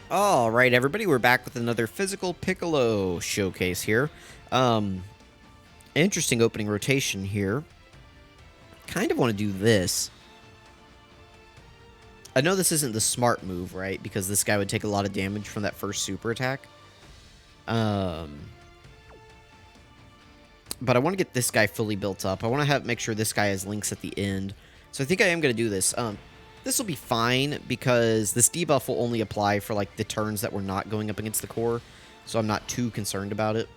Alright everybody, we're back with another physical Piccolo showcase here. Interesting opening rotation here. Kind of want to do this. I know this isn't the smart move, right? Because this guy would take a lot of damage from that first super attack. But I want to get this guy fully built up. I want to make sure this guy has links at the end. So I think I am going to do this. This will be fine because this debuff will only apply for like the turns that we're not going up against the core. So I'm not too concerned about it.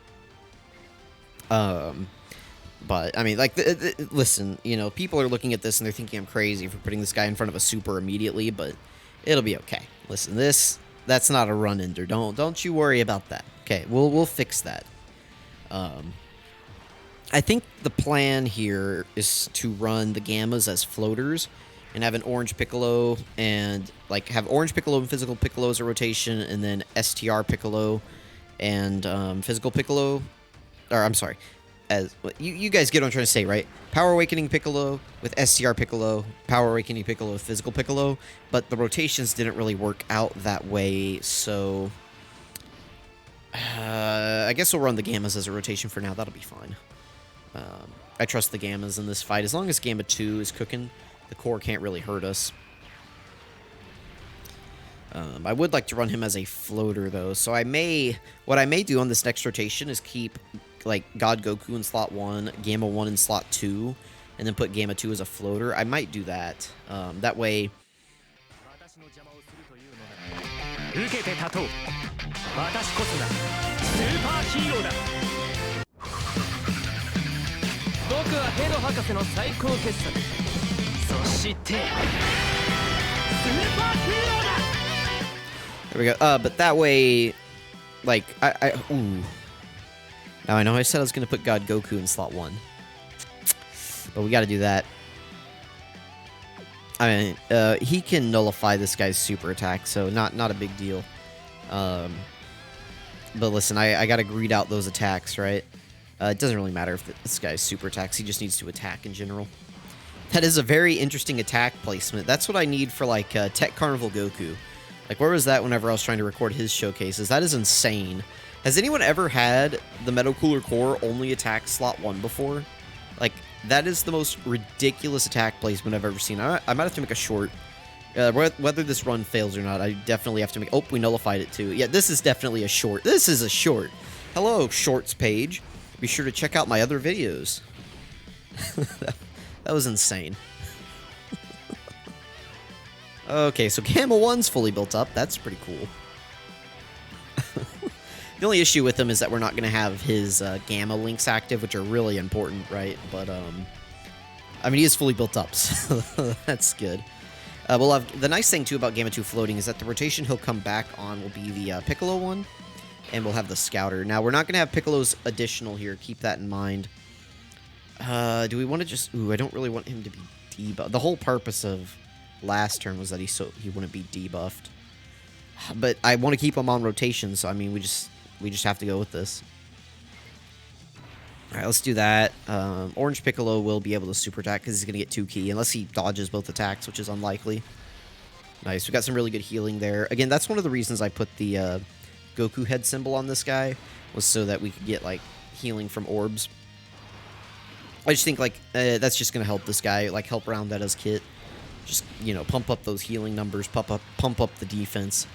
But I mean, like, listen, you know, people are looking at this and they're thinking I'm crazy for putting this guy in front of a super immediately, but it'll be okay. Listen, that's not a run ender. Don't you worry about that. Okay, we'll fix that. I think the plan here is to run the Gammas as floaters and have an Orange Piccolo and, like, have Orange Piccolo and Physical Piccolo as a rotation, and then STR Piccolo and Physical Piccolo, or I'm sorry, as you guys get what I'm trying to say, right? Power Awakening Piccolo with STR Piccolo, Power Awakening Piccolo with Physical Piccolo, but the rotations didn't really work out that way, so I guess we'll run the Gammas as a rotation for now. That'll be fine. I trust the Gammas in this fight. As long as Gamma 2 is cooking, the core can't really hurt us. I would like to run him as a floater, though, so what I may do on this next rotation is keep, like, God Goku in slot 1, Gamma 1 in slot 2, and then put Gamma 2 as a floater. I might do that. That way... There we go. But that way, like, ooh. Now, I know I said I was going to put God Goku in slot 1. But we got to do that. I mean, he can nullify this guy's super attack, so not a big deal. But listen, I got to greed out those attacks, right? It doesn't really matter if this guy's super attacks. He just needs to attack in general. That is a very interesting attack placement. That's what I need for, like, Tech Carnival Goku. Like, where was that whenever I was trying to record his showcases? That is insane. Has anyone ever had the Metal Cooler Core only attack slot 1 before? Like, that is the most ridiculous attack placement I've ever seen. I might have to make a short. Whether this run fails or not, I definitely have to make... Oh, we nullified it too. Yeah, this is definitely a short. This is a short. Hello, shorts page. Be sure to check out my other videos. That was insane. Okay, so Gamma 1's fully built up. That's pretty cool. The only issue with him is that we're not going to have his Gamma links active, which are really important, right? But, I mean, he is fully built up, so that's good. We'll have, the nice thing, too, about Gamma 2 floating is that the rotation he'll come back on will be the Piccolo one, and we'll have the Scouter. Now, we're not going to have Piccolo's additional here. Keep that in mind. Do we want to just... Ooh, I don't really want him to be debuffed. The whole purpose of last turn was that he wouldn't be debuffed. But I want to keep him on rotation, so, I mean, we just have to go with this. Alright, let's do that. Orange Piccolo will be able to super attack because he's going to get 2 ki, unless he dodges both attacks, which is unlikely. Nice, we got some really good healing there. Again, that's one of the reasons I put the Goku head symbol on this guy, was so that we could get, like, healing from orbs. I just think, like, that's just going to help this guy, like, help round that as kit. Just, you know, pump up those healing numbers, pump up the defense.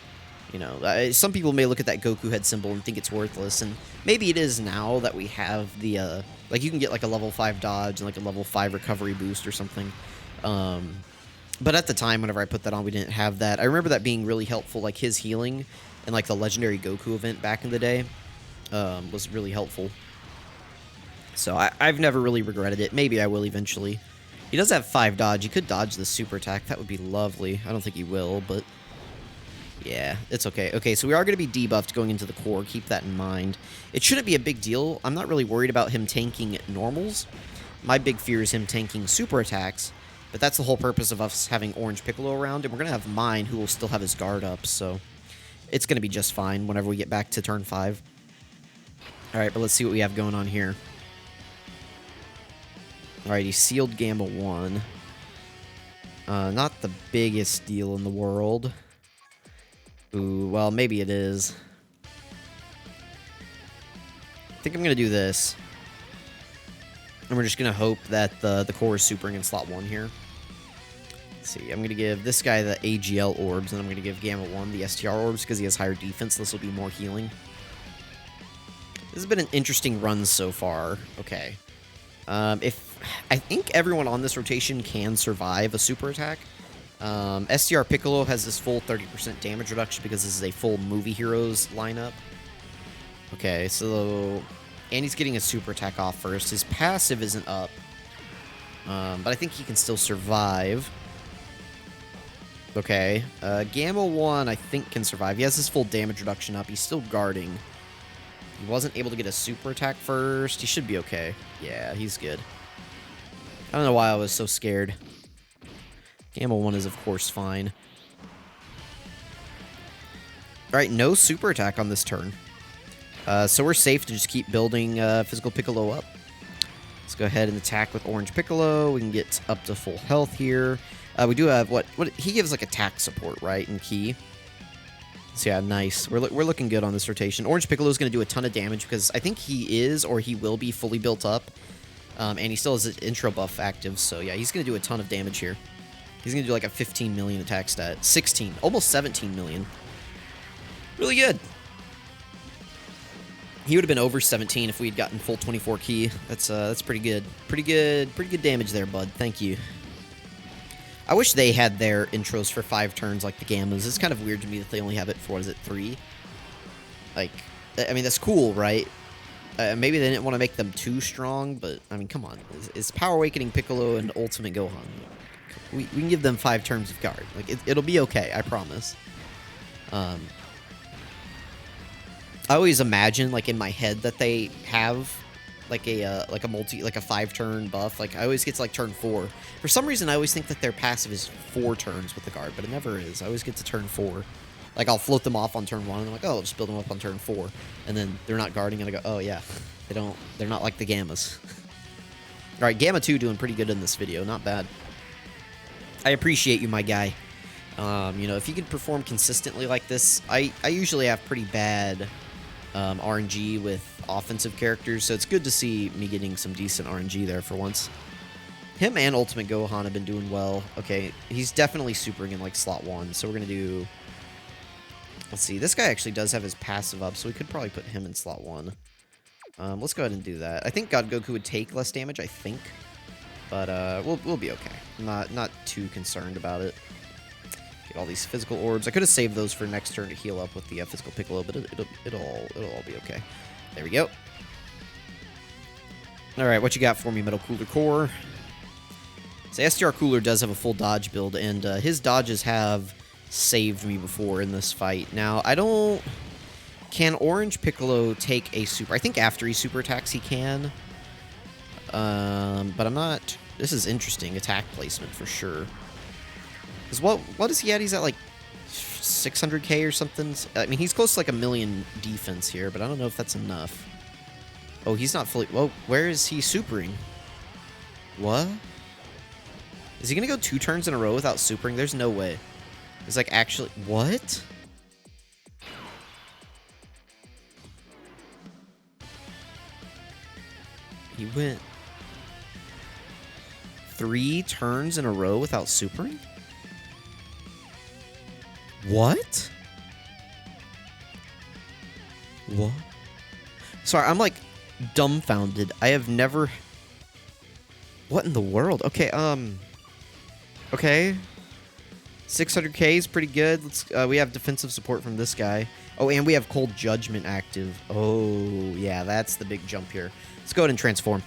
You know, some people may look at that Goku head symbol and think it's worthless, and maybe it is now that we have the, like, you can get, like, a level 5 dodge and, like, a level 5 recovery boost or something. But at the time, whenever I put that on, we didn't have that. I remember that being really helpful, like, his healing and, like, the Legendary Goku event back in the day was really helpful. So I've never really regretted it. Maybe I will eventually. He does have 5 dodge. He could dodge the super attack. That would be lovely. I don't think he will, but... yeah, it's okay. Okay, so we are going to be debuffed going into the core. Keep that in mind. It shouldn't be a big deal. I'm not really worried about him tanking normals. My big fear is him tanking super attacks. But that's the whole purpose of us having Orange Piccolo around. And we're going to have Mine, who will still have his guard up. So it's going to be just fine whenever we get back to turn 5. Alright, but let's see what we have going on here. Alright, he sealed Gamma 1. Not the biggest deal in the world. Ooh, well, maybe it is. I think I'm going to do this. And we're just going to hope that the core is supering in slot 1 here. Let's see, I'm going to give this guy the AGL orbs, and I'm going to give Gamma 1 the STR orbs because he has higher defense. This will be more healing. This has been an interesting run so far. Okay. I think everyone on this rotation can survive a super attack. STR Piccolo has this full 30% damage reduction because this is a full movie heroes lineup. Okay, so... And he's getting a super attack off first. His passive isn't up. But I think he can still survive. Okay. Gamma 1, I think, can survive. He has his full damage reduction up. He's still guarding. He wasn't able to get a super attack first. He should be okay. Yeah, he's good. I don't know why I was so scared. Gamma 1 is, of course, fine. Alright, no super attack on this turn. So we're safe to just keep building Physical Piccolo up. Let's go ahead and attack with Orange Piccolo. We can get up to full health here. We do have, what he gives, like, attack support, right, and key. So yeah, nice. We're looking good on this rotation. Orange Piccolo is going to do a ton of damage because I think he is, or he will be, fully built up. And he still has his intro buff active, so yeah, he's going to do a ton of damage here. He's going to do like a 15 million attack stat. 16, almost 17 million. Really good. He would have been over 17 if we had gotten full 24 key. That's pretty good. Pretty good damage there, bud. Thank you. I wish they had their intros for 5 turns like the Gammas. It's kind of weird to me that they only have it for, what is it, 3? Like, I mean, that's cool, right? Maybe they didn't want to make them too strong, but, I mean, come on. It's Power Awakening Piccolo and Ultimate Gohan. We can give them 5 turns of guard. Like, it'll be okay, I promise. I always imagine, like, in my head that they have... like a 5-turn buff. Like, I always get to, like, turn 4. For some reason, I always think that their passive is 4 turns with the guard, but it never is. I always get to turn 4. Like, I'll float them off on turn 1, and I'm like, oh, I'll just build them up on turn 4. And then they're not guarding, and I go, oh, yeah. They're not like the Gammas. Alright, Gamma 2 doing pretty good in this video. Not bad. I appreciate you, my guy. You know, if you can perform consistently like this, I usually have pretty bad... RNG with offensive characters, so it's good to see me getting some decent RNG there for once. Him and Ultimate Gohan have been doing well. Okay, he's definitely supering in, like, slot 1, so we're going to do... Let's see, this guy actually does have his passive up, so we could probably put him in slot 1. Let's go ahead and do that. I think God Goku would take less damage, I think. But, we'll be okay. I'm not too concerned about it. Get all these physical orbs. I could have saved those for next turn to heal up with the Physical Piccolo, but it'll all be okay. There we go. Alright, what you got for me, Metal Cooler Core? So STR Cooler does have a full dodge build, and his dodges have saved me before in this fight. Now, I don't... Can Orange Piccolo take a super... I think after he super attacks, he can. But I'm not... This is interesting. Attack placement for sure. Because what is he at? He's at like 600k or something. I mean, he's close to like 1 million defense here, but I don't know if that's enough. Oh, he's not fully... Whoa, where is he supering? What? Is he going to go 2 turns in a row without supering? There's no way. It's like actually... What? He went 3 turns in a row without supering? What? What? Sorry, I'm like dumbfounded. I have never... What in the world? Okay, okay. 600k is pretty good. Let's we have defensive support from this guy. Oh, and we have Cold Judgment active. Oh, yeah, that's the big jump here. Let's go ahead and transform.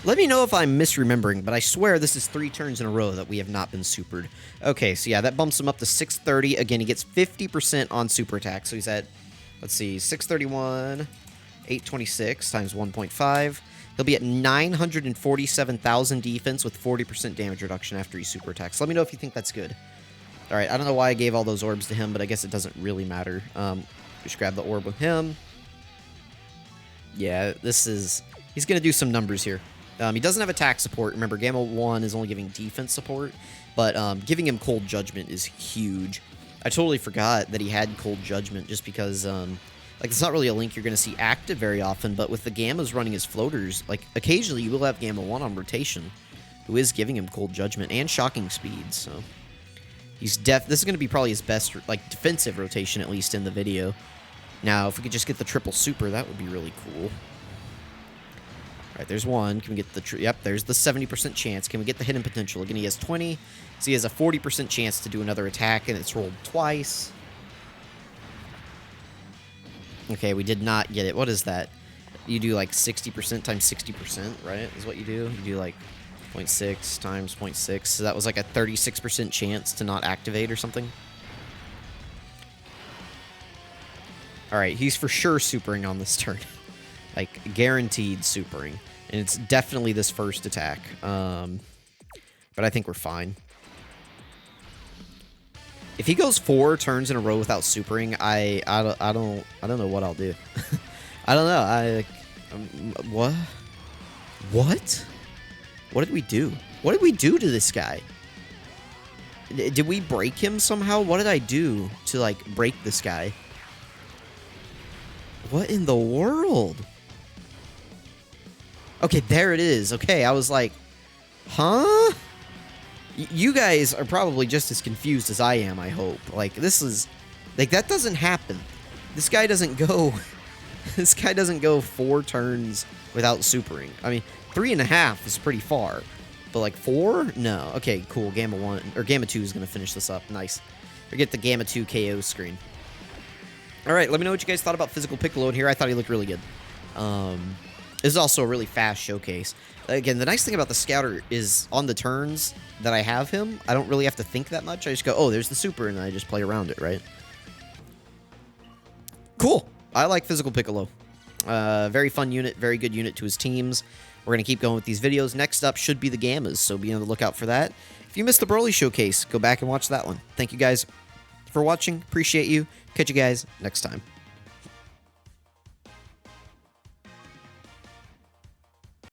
Let me know if I'm misremembering, but I swear this is 3 turns in a row that we have not been supered. Okay, so yeah, that bumps him up to 630. Again, he gets 50% on super attack. So he's at, let's see, 631, 826 times 1.5. He'll be at 947,000 defense with 40% damage reduction after he super attacks. Let me know if you think that's good. All right, I don't know why I gave all those orbs to him, but I guess it doesn't really matter. We should grab the orb with him. Yeah, he's going to do some numbers here. He doesn't have attack support. Remember, Gamma 1 is only giving defense support, but giving him Cold Judgment is huge. I totally forgot that he had Cold Judgment just because, like, it's not really a link you're going to see active very often, but with the Gammas running as floaters, like, occasionally you will have Gamma 1 on rotation, who is giving him Cold Judgment and Shocking Speed, so... this is going to be probably his best, like, defensive rotation, at least in the video. Now, if we could just get the triple super, that would be really cool. All right, there's one. Can we get the... Yep, there's the 70% chance. Can we get the hidden potential? Again, he has 20, so he has a 40% chance to do another attack, and it's rolled twice. Okay, we did not get it. What is that? You do, like, 60% times 60%, right, is what you do? You do, like... 0.6 times 0.6, so that was like a 36% chance to not activate or something. Alright, he's for sure supering on this turn. Like, guaranteed supering. And it's definitely this first attack. But I think we're fine. If he goes 4 turns in a row without supering, I don't know what I'll do. I don't know. What? What? What did we do? What did we do to this guy? Did we break him somehow? What did I do to, like, break this guy? What in the world? Okay, there it is. Okay, I was like, huh? You guys are probably just as confused as I am, I hope. Like, this is... Like, that doesn't happen. This guy doesn't go... This guy doesn't go 4 turns without supering. I mean... 3.5 is pretty far, but like 4? No. Okay, cool. Gamma 1 or Gamma 2 is going to finish this up. Nice. We get the Gamma 2 KO screen. All right, let me know what you guys thought about Physical Piccolo in here. I thought he looked really good. This is also a really fast showcase. Again, the nice thing about the Scouter is on the turns that I have him, I don't really have to think that much. I just go, oh, there's the super, and then I just play around it, right? Cool. I like Physical Piccolo. Very fun unit, very good unit to his teams. We're going to keep going with these videos. Next up should be the Gammas, so be on the lookout for that. If you missed the Broly showcase, go back and watch that one. Thank you guys for watching. Appreciate you. Catch you guys next time.